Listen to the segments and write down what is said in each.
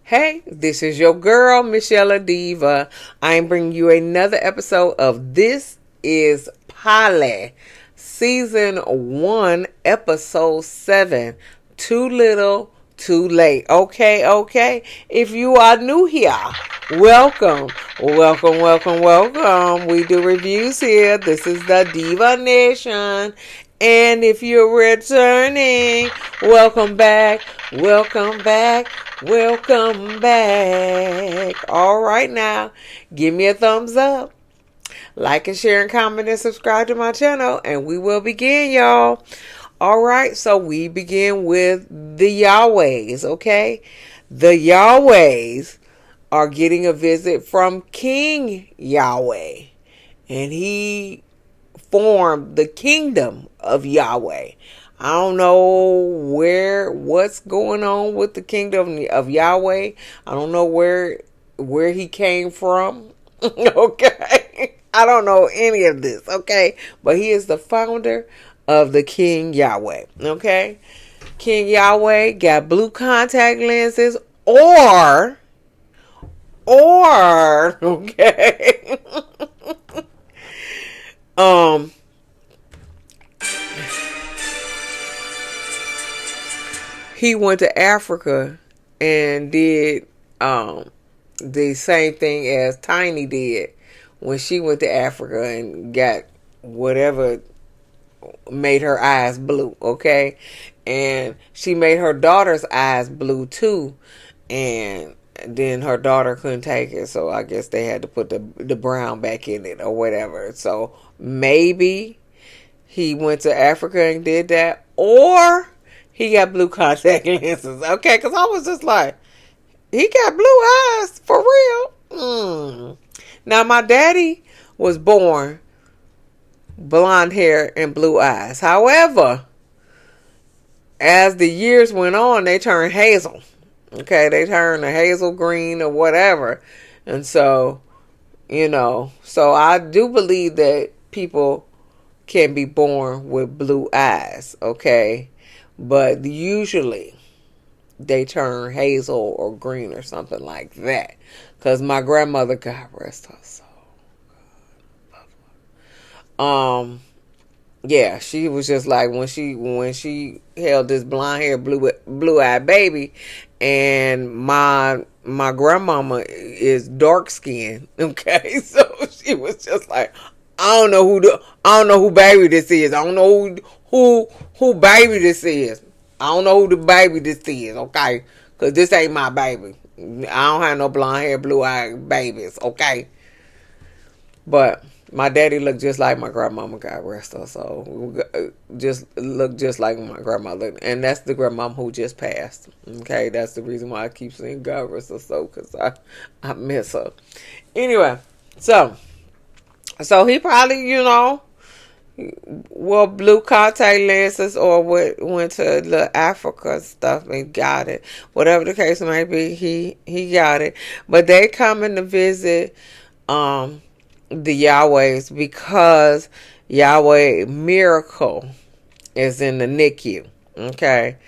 Hey, this is your girl, msyelladiva. I am bringing you another episode of This is Polly, Season 1, Episode 7. Too little, too late. Okay. If you are new here, welcome. We do reviews here. This is the Diva Nation. And if you're returning, welcome back. All right now, give me a thumbs up. Like and share and comment and subscribe to my channel. And we will begin, y'all. All right, so we begin with the Yahwehs, okay? The Yahwehs are getting a visit from King Yahweh. And he formed the kingdom of Yahweh. I don't know what's going on with the kingdom of Yahweh. I don't know where he came from. Okay. I don't know any of this, okay? But he is the founder of the King Yahweh. Okay? King Yahweh got blue contact lenses or okay. He went to Africa and did the same thing as Tiny did when she went to Africa and got whatever made her eyes blue, okay? And she made her daughter's eyes blue too, and then her daughter couldn't take it, so I guess they had to put the brown back in it or whatever. So maybe he went to Africa and did that, or he got blue contact lenses, okay? Because I was just like, he got blue eyes for real. Now my daddy was born blonde hair and blue eyes. However, as the years went on, they turned hazel. Okay, they turned a hazel green or whatever. And so, so I do believe that people can be born with blue eyes, okay? But usually they turn hazel or green or something like that. Because my grandmother, God rest her soul. Yeah, she was just like when she held this blonde hair, blue eyed baby, and my grandmama is dark skinned. Okay, so she was just like, I don't know who baby this is. I don't know who baby this is. I don't know who the baby this is. Okay, because this ain't my baby. I don't have no blonde hair, blue eyed babies. Okay, but my daddy looked just like my grandmama, God rest her soul. Just looked just like my grandmother. And that's the grandmama who just passed. Okay, that's the reason why I keep saying God rest her soul, because I miss her. Anyway, so he probably, wore blue contact lenses or went to the Africa stuff and got it. Whatever the case may be, he got it. But they coming to visit the Yahwehs because Yahweh miracle is in the NICU. Okay.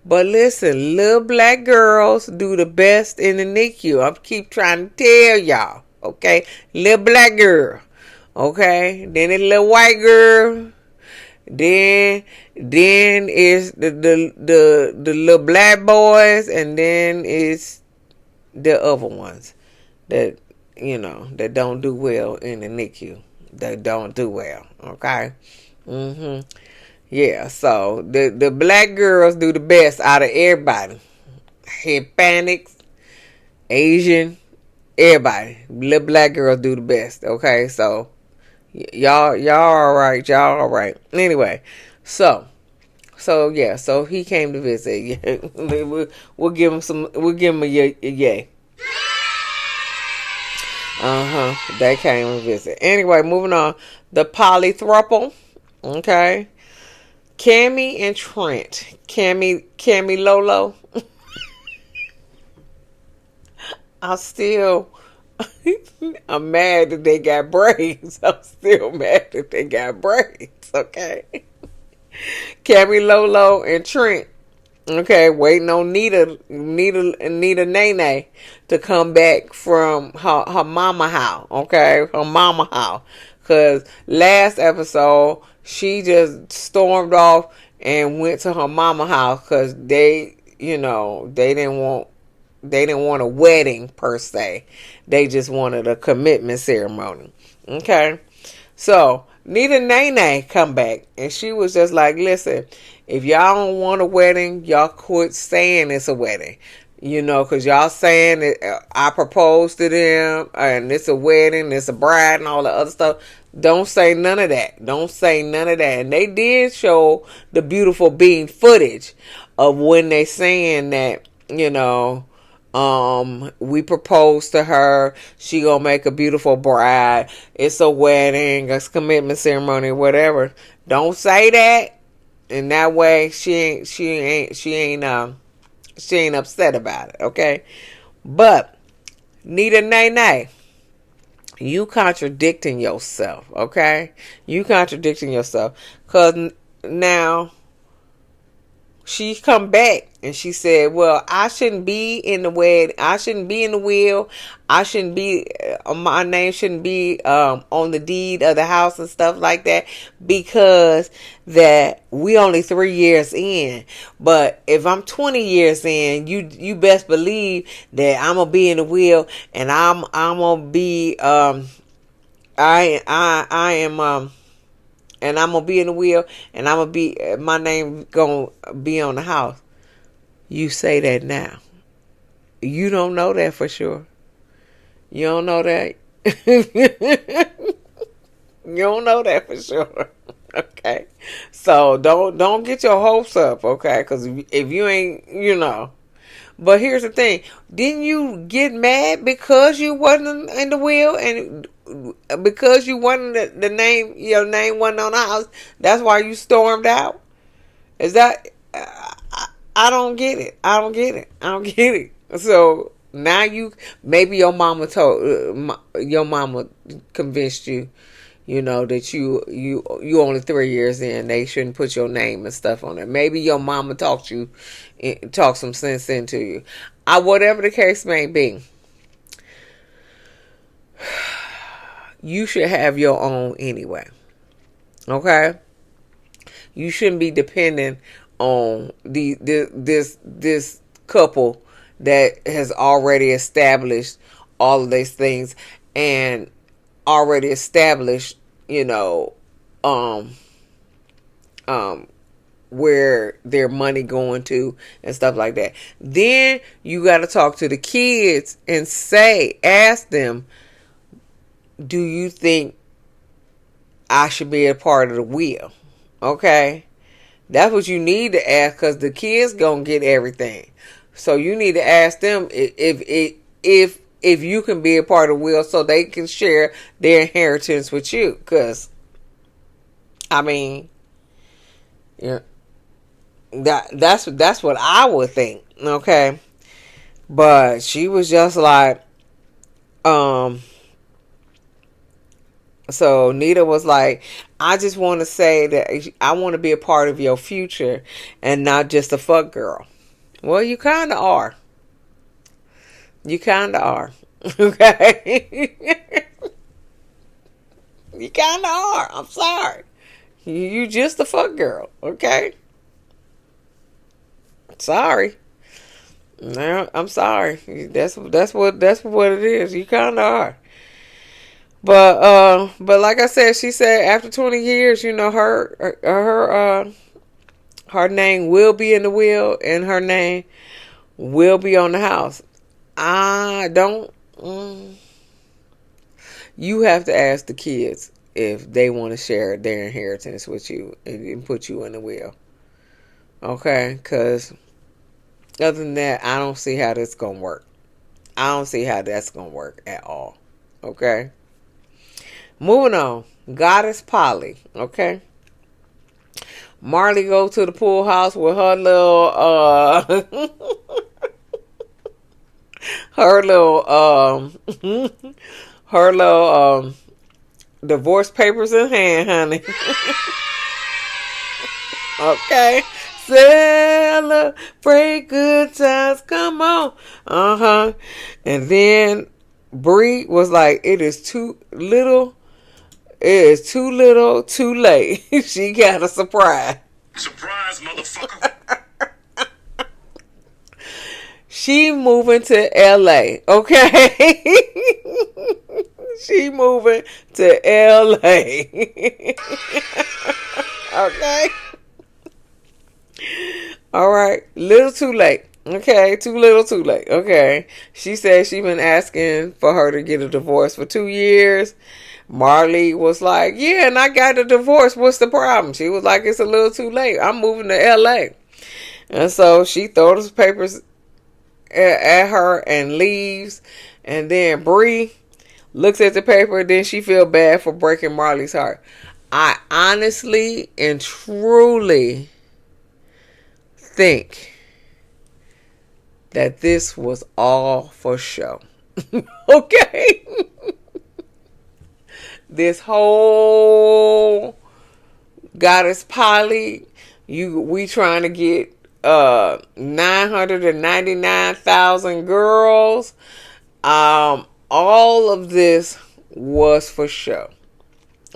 But listen, little black girls do the best in the NICU. I keep trying to tell y'all. Okay. Little black girl. Okay. Then a little white girl. Then it's the little black boys, and then it's the other ones that that don't do well in the NICU. That don't do well. Okay. Yeah, so the black girls do the best out of everybody. Hispanics, Asian, everybody. Little black girls do the best. Okay, so y'all all right. Y'all all right. Anyway, so yeah, so he came to visit. We'll give him a yay. They came and visit. Anyway, moving on. The polythrouple. Okay. Cammy and Trent. Cammy Lolo. I'm mad that they got braids. I'm still mad that they got braids. Okay. Cammy Lolo and Trent. Okay, waiting on Nita Nene to come back from her mama house. Okay, her mama house. Cause last episode she just stormed off and went to her mama house because they didn't want a wedding per se. They just wanted a commitment ceremony. Okay, so Nita Nene come back and she was just like, listen, if y'all don't want a wedding, y'all quit saying it's a wedding. Because y'all saying that I proposed to them and it's a wedding, it's a bride and all the other stuff. Don't say none of that. Don't say none of that. And they did show the beautiful beam footage of when they saying that, we proposed to her. She gonna make a beautiful bride. It's a wedding, it's a commitment ceremony, whatever. Don't say that. And that way she ain't upset about it, okay? But Nita Nene, you contradicting yourself, okay? You contradicting yourself. Cause now she come back and she said, well, I shouldn't be in the wedding. I shouldn't be in the will. I shouldn't be, my name shouldn't be on the deed of the house and stuff like that, because that we only 3 years in. But if I'm 20 years in, you best believe that I'm gonna be in the will, and I'm gonna be I am and I'm gonna be in the will, and I'm gonna be, my name gonna be on the house. You say that now. You don't know that for sure. You don't know that. You don't know that for sure. Okay. So don't get your hopes up, okay? Because if you ain't. But here's the thing. Didn't you get mad because you wasn't in the will, and because you wasn't the name, your name wasn't on the house? That's why you stormed out? Is that... I don't get it. I don't get it. So now maybe your mama your mama convinced you, that you only 3 years in. They shouldn't put your name and stuff on it. Maybe your mama talked some sense into you. Whatever the case may be, you should have your own anyway. Okay? You shouldn't be dependent on this couple that has already established all of these things and already established, where their money going to and stuff like that. Then you got to talk to the kids and ask them, do you think I should be a part of the will? Okay? That's what you need to ask, because the kids gonna get everything. So you need to ask them if you can be a part of the will, so they can share their inheritance with you. Because that's what I would think. Okay, but she was just like, So Nita was like, I just want to say that I want to be a part of your future and not just a fuck girl. Well, you kind of are. You kind of are. Okay? You kind of are. I'm sorry. You just a fuck girl. Okay? Sorry. No, I'm sorry. That's what it is. You kind of are. But like I said, she said after 20 years, her name will be in the will, and her name will be on the house. I don't. You have to ask the kids if they want to share their inheritance with you and put you in the will. Okay? Because other than that, I don't see how that's going to work. I don't see how that's going to work at all. Okay? Moving on. Goddess Polly. Okay? Marley go to the pool house with her little her little divorce papers in hand, honey. Okay. Celebrate good times. Come on. And then Bree was like, it is too little. It is too little, too late. She got a surprise. Surprise, motherfucker. She moving to LA, okay? She moving to LA. Okay? Alright. Little too late. Okay, too little too late. Okay. She said she been asking for her to get a divorce for 2 years. Marley was like, yeah, and I got a divorce. What's the problem? She was like, it's a little too late. I'm moving to LA. And so she throws the papers at her and leaves. And then Bree looks at the paper. Then she feel bad for breaking Marley's heart. I honestly and truly think that this was all for show. Okay? This whole goddess Polly, we trying to get 999,000 girls. All of this was for show.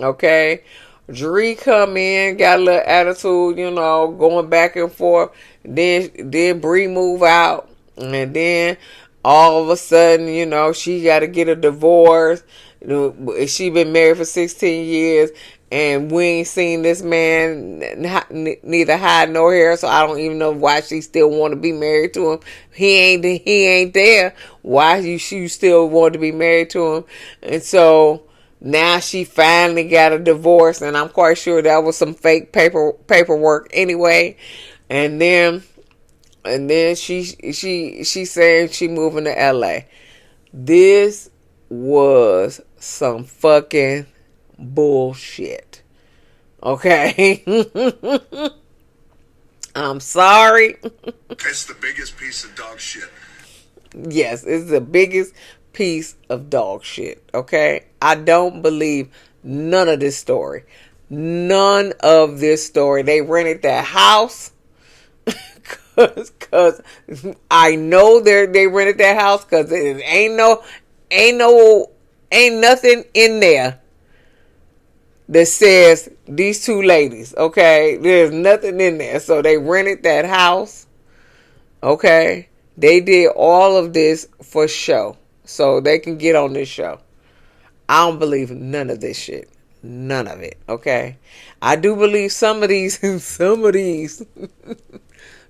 Okay? Dree come in, got a little attitude, going back and forth. Then Bree move out. And then all of a sudden, she got to get a divorce. She been married for 16 years. And we ain't seen this man neither hide nor hair, so I don't even know why she still want to be married to him. He ain't there. Why you still want to be married to him? And so now she finally got a divorce, and I'm quite sure that was some fake paperwork anyway. And then she saying she moving to LA. This was some fucking bullshit. Okay? I'm sorry. It's the biggest piece of dog shit. Yes, it's the biggest piece of dog shit. Okay? I don't believe none of this story. None of this story. They rented that house. Cause I know they rented that house because ain't nothing in there that says these two ladies. Okay, there's nothing in there. So they rented that house. Okay, they did all of this for show, so they can get on this show. I don't believe none of this shit. None of it. Okay, I do believe some of these.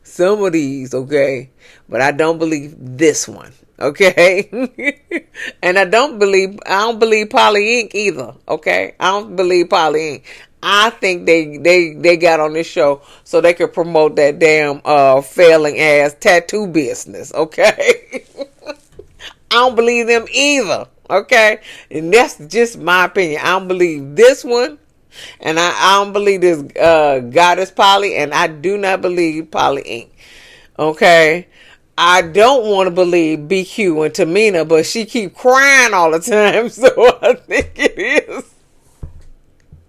Some of these, okay? But I don't believe this one, okay? And I don't believe Poly Inc. either, okay? I don't believe Poly Inc. I think they got on this show so they could promote that damn failing ass tattoo business, okay? I don't believe them either, okay? And that's just my opinion. I don't believe this one. And I don't believe this goddess Polly, and I do not believe Polly Inc. Okay? I don't want to believe BQ and Tamina, but she keep crying all the time, so I think it is.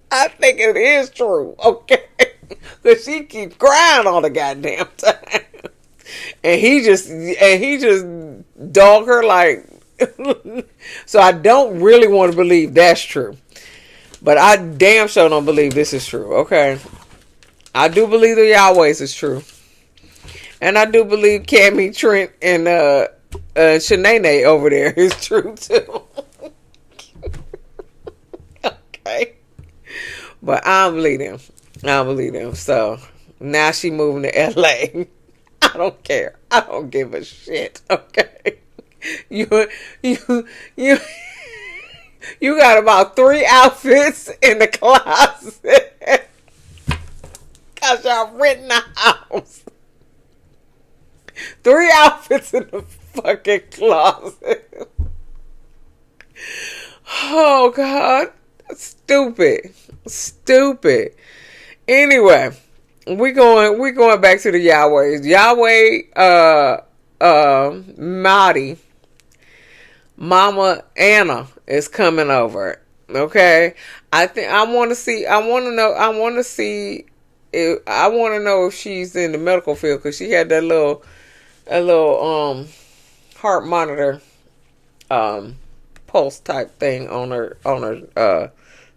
I think it is true, okay? Because she keep crying all the goddamn time. And he just dog her like. So I don't really want to believe that's true. But I damn sure don't believe this is true, okay? I do believe the Yahweh's is true. And I do believe Cammy, Trent, and Shanae over there is true, too. Okay? But I don't believe them. I don't believe them. So, now she moving to LA. I don't care. I don't give a shit, okay? You got about 3 outfits in the closet. Cause y'all renting the house. 3 outfits in the fucking closet. Oh God. Stupid. Anyway, we going back to the Yahwehs. Madi. Mama Anna is coming over. Okay, I want to see I want to know if she's in the medical field because she had that little heart monitor pulse type thing on her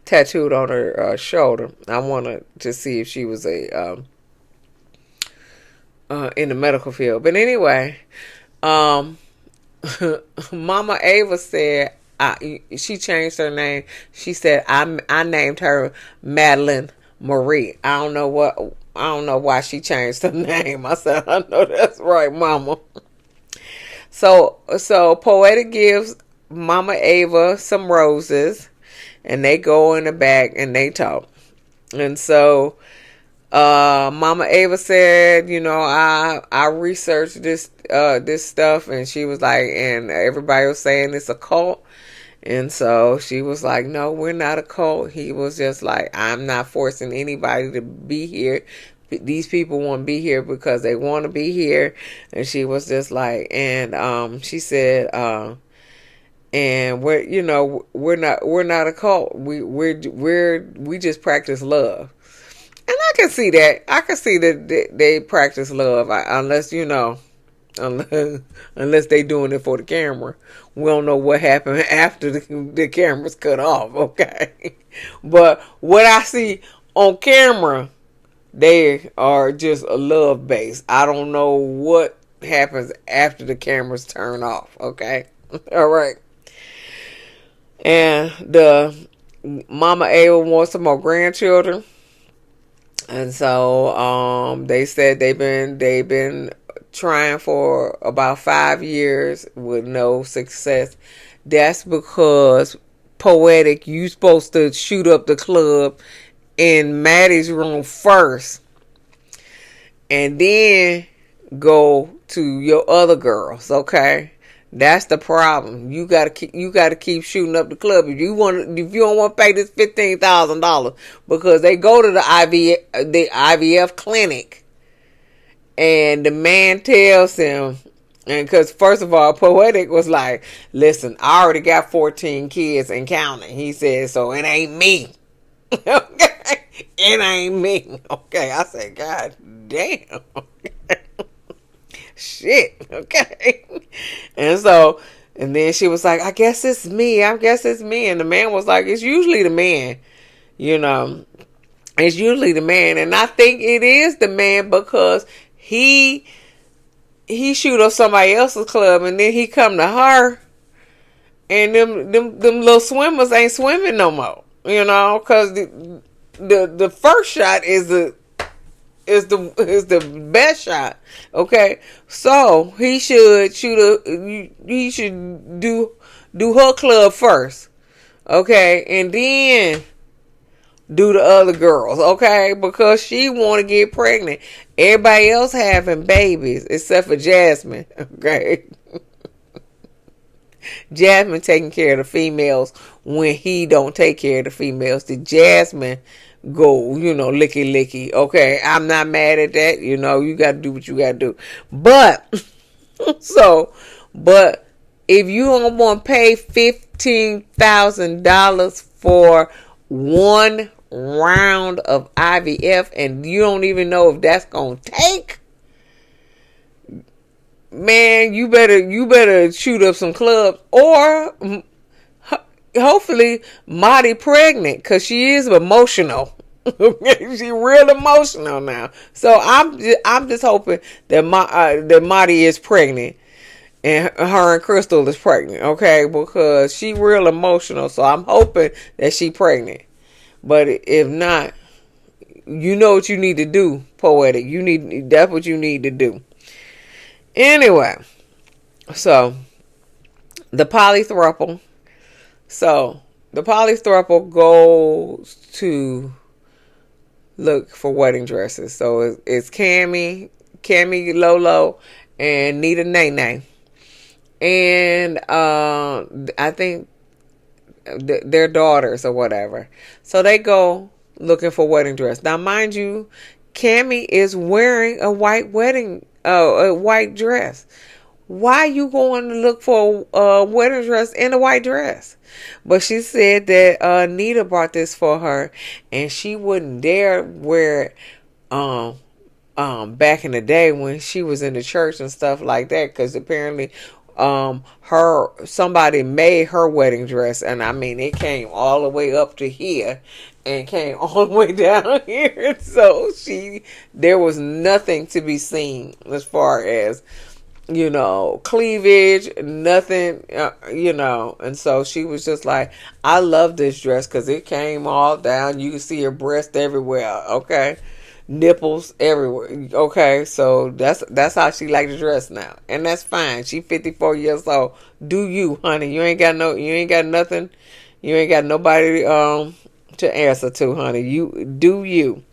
tattooed on her shoulder. I wanted to see if she was in the medical field. But anyway, Mama Ava said she changed her name. She said I named her Madeline Marie. I don't know why she changed her name. I said I know that's right, Mama. So Poetic gives Mama Ava some roses, and they go in the back and they talk. And so Mama Ava said, I researched this stuff, and she was like, and everybody was saying it's a cult. And so she was like, no, we're not a cult. He was just like, I'm not forcing anybody to be here. These people want to be here because they want to be here. And she was just like, and she said, and we're not a cult. We just practice love. And I can see that. I can see that they practice love, unless they doing it for the camera. We don't know what happened after the camera's cut off, okay? But what I see on camera, they are just a love base. I don't know what happens after the cameras turn off, okay? All right. And the Mama Ava wants some more grandchildren. And so they said they've been trying for about 5 years with no success. That's because Poetic, you supposed to shoot up the club in Madi's room first, and then go to your other girls. Okay, that's the problem. You gotta keep shooting up the club if you don't want to pay this $15,000, because they go to the IVF clinic, and the man tells him, and because first of all, Poetic was like, listen, I already got 14 kids and counting. He said, so it ain't me. Okay, it ain't me. Okay, I said, God damn. Shit. Okay. And then she was like, I guess it's me. And the man was like, it's usually the man. It's usually the man. And I think it is the man because he shoot up somebody else's club, and then he come to her, and them little swimmers ain't swimming no more. Because the first shot is the best shot. Okay, so he should do her club first. Okay, and then do the other girls. Okay, because she want to get pregnant. Everybody else having babies except for Jasmine. Okay. Jasmine taking care of the females when he don't take care of the females. The Jasmine go, licky licky. Okay, I'm not mad at that. You got to do what you got to do. But if you don't want to pay $15,000 for one round of IVF, and you don't even know if that's gonna take, man, you better shoot up some clubs, or hopefully Madi pregnant, because she is emotional. She real emotional now. So I'm just hoping that Madi is pregnant, and her and Krystal is pregnant. Okay, because she real emotional. So I'm hoping that she pregnant. But if not, you know what you need to do, Poetic. That's what you need to do. Anyway, so the polythrouple. So the polythrouple goes to look for wedding dresses. So it's Cammy Lolo, and Nita Nene. And I think their daughters or whatever. So they go looking for wedding dress. Now, mind you, Cammy is wearing a white dress. Why you going to look for a wedding dress in a white dress? But she said that Nita bought this for her, and she wouldn't dare wear it um back in the day when she was in the church and stuff like that, because apparently her somebody made her wedding dress, and I mean it came all the way up to here and came all the way down here, so there was nothing to be seen as far as cleavage, nothing, and so she was just like, I love this dress because it came all down, you can see her breast everywhere, okay, nipples everywhere, okay, so that's how she like to dress now, and that's fine. She 54 years old. Do you, honey? You ain't got nothing, you ain't got nobody to answer to, honey. You do you.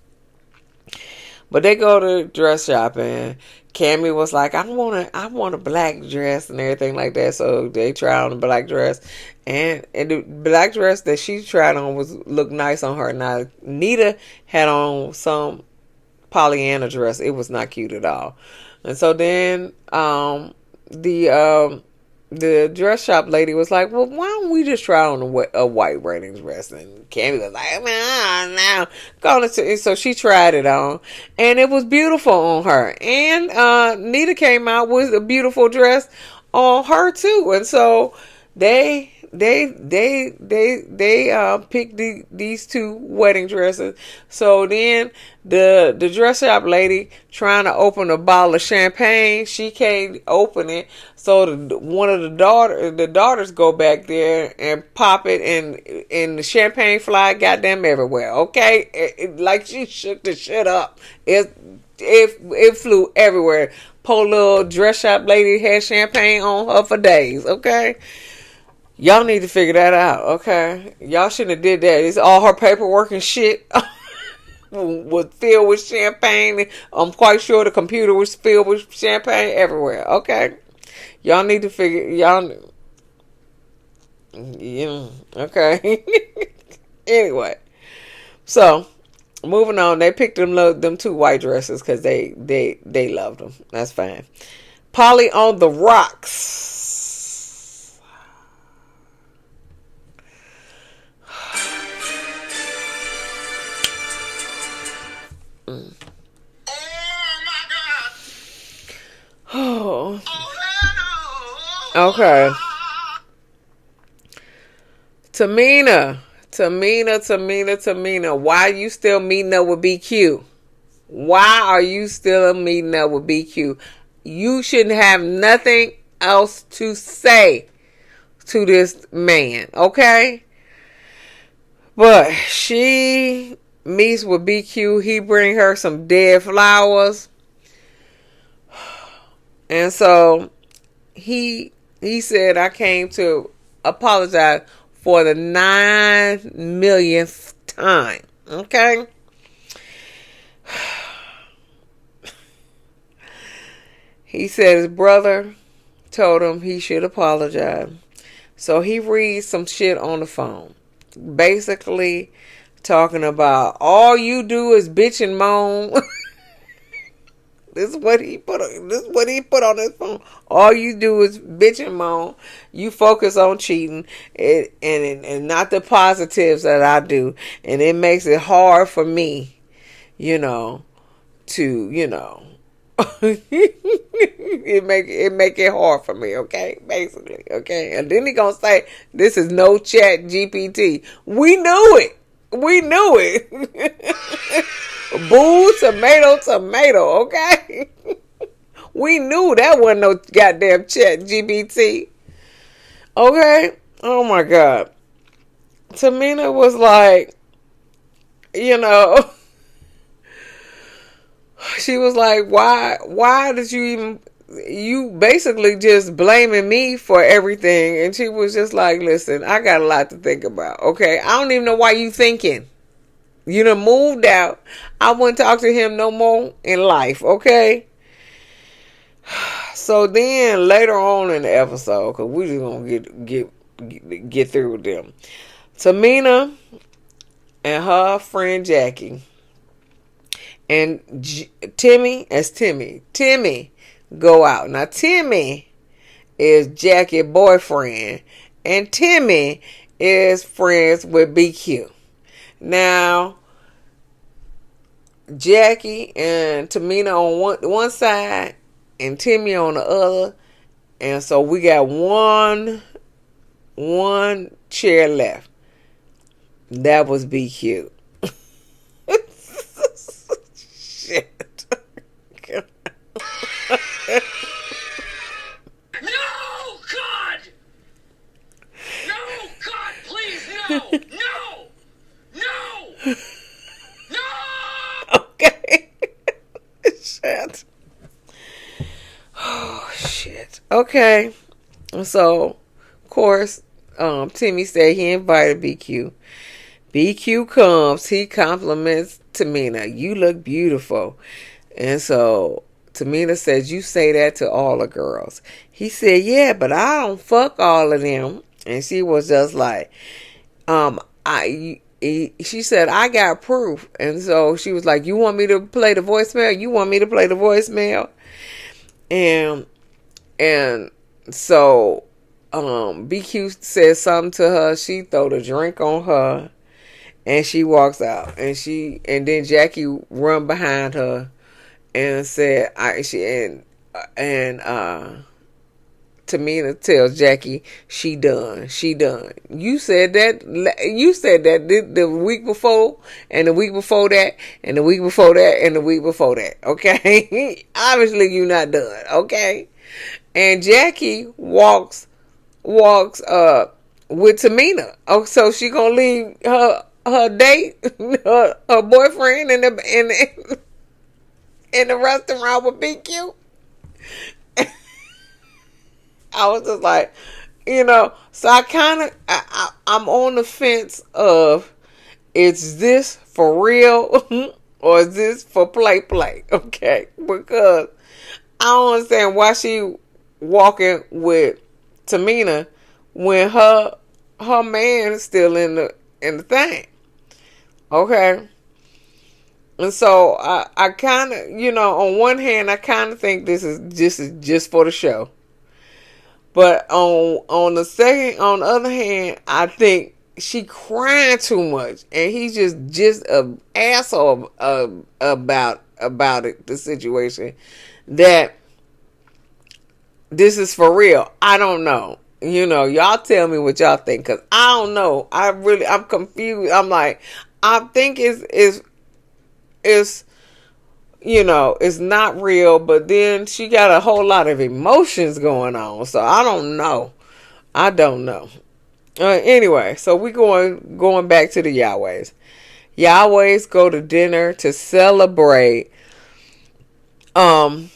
But they go to dress shopping. Cammy was like, I want a black dress and everything like that. So they tried on a black dress, and the black dress that she tried on looked nice on her. Now Nita had on some Pollyanna dress. It was not cute at all. And so then the dress shop lady was like, well, why don't we just try on a white wedding dress? And Cammy was like, man, now so she tried it on, and it was beautiful on her. And Nita came out with a beautiful dress on her too. And so they picked these two wedding dresses. So then the dress shop lady trying to open a bottle of champagne, she can't open it. So one of the daughters go back there and pop it, and the champagne fly goddamn everywhere. Okay, like she shook the shit up. It flew everywhere. Poor little dress shop lady had champagne on her for days. Okay. Y'all need to figure that out, okay? Y'all shouldn't have did that. It's all her paperwork and shit was filled with champagne. I'm quite sure the computer was filled with champagne everywhere, okay? Y'all need to figure, okay? Anyway, so moving on. They picked them two white dresses because they loved them. That's fine. Polly on the rocks. Oh my God! Oh. Okay. Tamina. Why are you still meeting up with BQ? Why are you still meeting up with BQ? You shouldn't have nothing else to say to this man, okay? But she meets with BQ. He bring her some dead flowers. And so he said, I came to apologize for the 9 millionth time. Okay? He said his brother told him he should apologize. So he reads some shit on the phone. Basically talking about all you do is bitch and moan. This is what he put on his phone. All you do is bitch and moan. You focus on cheating and not the positives that I do. And it makes it hard for me, to it make it hard for me, okay? Basically, okay? And then he gonna say, this is no chat GPT. We knew it. Boo, tomato, okay? We knew that wasn't no goddamn chat GPT. Okay? Oh my God. Tamina was like, she was like, why did you basically just blaming me for everything? And she was just like, listen, I got a lot to think about, okay? I don't even know why you thinking. You done moved out. I wouldn't talk to him no more in life, okay? So then later on in the episode, because we just gonna get through with them, Tamina and her friend Jackie and Timmy go out. Now Timmy is Jackie's boyfriend, and Timmy is friends with BQ. Now Jackie and Tamina on one side and Timmy on the other. And so we got one chair left. That was BQ. Shit. No, God! No, God, please, no! No! No! No! Okay. Shit. Oh, shit. Okay. So, of course, Timmy said he invited BQ. BQ comes. He compliments Tamina. You look beautiful. And so Tamina says, you say that to all the girls. He said, yeah, but I don't fuck all of them. And she was just like, she said, I got proof. And so she was like, you want me to play the voicemail? You want me to play the voicemail? And so BQ says something to her. She throw the drink on her and she walks out. And then Jackie run behind her and said, Tamina tells Jackie, she done. You said that the week before, and the week before that, and the week before that, and the week before that. Okay? Obviously you not done. Okay? And Jackie walks with Tamina. Oh, so she gonna leave her date, her boyfriend in the restaurant with BQ. I was just like, so I'm on the fence of, is this for real or is this for play? Okay, because I don't understand why she walking with Tamina when her man is still in the thing. Okay. And so I kind of, on one hand, I kind of think this is just for the show. But on the other hand, I think she crying too much, and he's just an asshole about it, the situation. That this is for real. I don't know. Y'all tell me what y'all think, because I don't know. I'm confused. I'm like, I think it's it's not real, but then she got a whole lot of emotions going on. So I don't know. Anyway, so we going back to the Yahwehs. Yahwehs go to dinner to celebrate the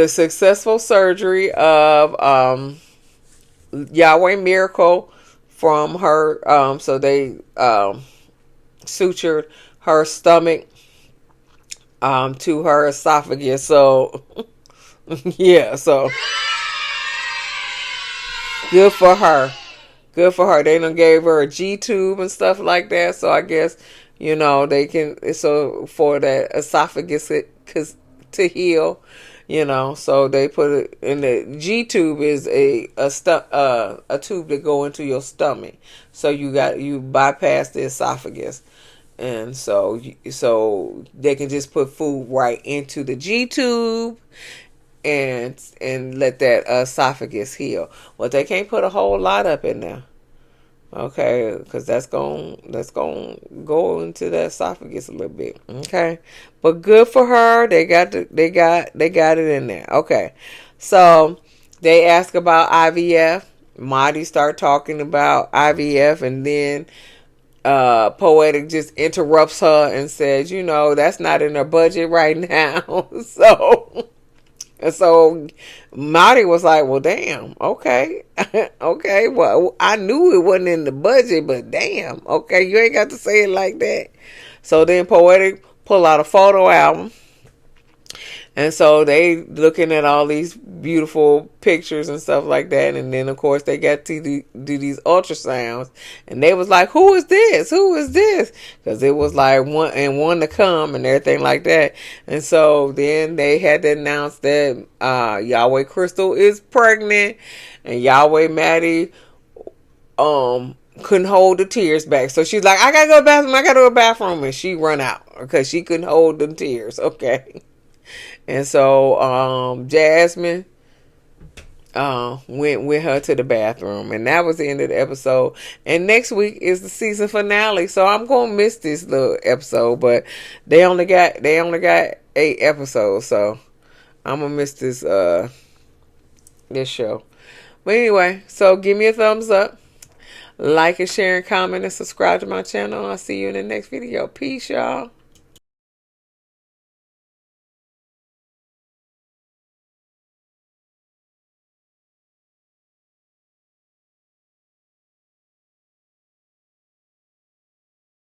successful surgery of Yahweh Miracle from her. So they sutured her stomach to her esophagus. So yeah, so good for her. They done gave her a G tube and stuff like that. So I guess they can, so for that esophagus to heal, so they put it in the G tube is a tube that go into your stomach. So you bypass the esophagus. And so they can just put food right into the G tube and let that esophagus heal. Well, they can't put a whole lot up in there, okay? Because that's going go into the esophagus a little bit, okay? But good for her. They got it in there, okay? So they ask about IVF. Madi start talking about IVF, and then Poetic just interrupts her and says, that's not in her budget right now. So Marty was like, well, damn, okay. Okay, well, I knew it wasn't in the budget, but damn, okay, you ain't got to say it like that. So then Poetic pull out a photo album. And so they looking at all these beautiful pictures and stuff like that. And then, of course, they got to do these ultrasounds. And they was like, who is this? Because it was like one to come and everything like that. And so then they had to announce that Yahweh Krystal is pregnant. And Yahweh Madi couldn't hold the tears back. So she's like, I gotta go to the bathroom. And she run out. because she couldn't hold them tears. Okay. And so Jasmine went with her to the bathroom, and that was the end of the episode. And next week is the season finale, so I'm gonna miss this little episode. But they only got 8 episodes, so I'm gonna miss this show. But anyway, so give me a thumbs up, like and share and comment and subscribe to my channel. I'll see you in the next video. Peace, y'all.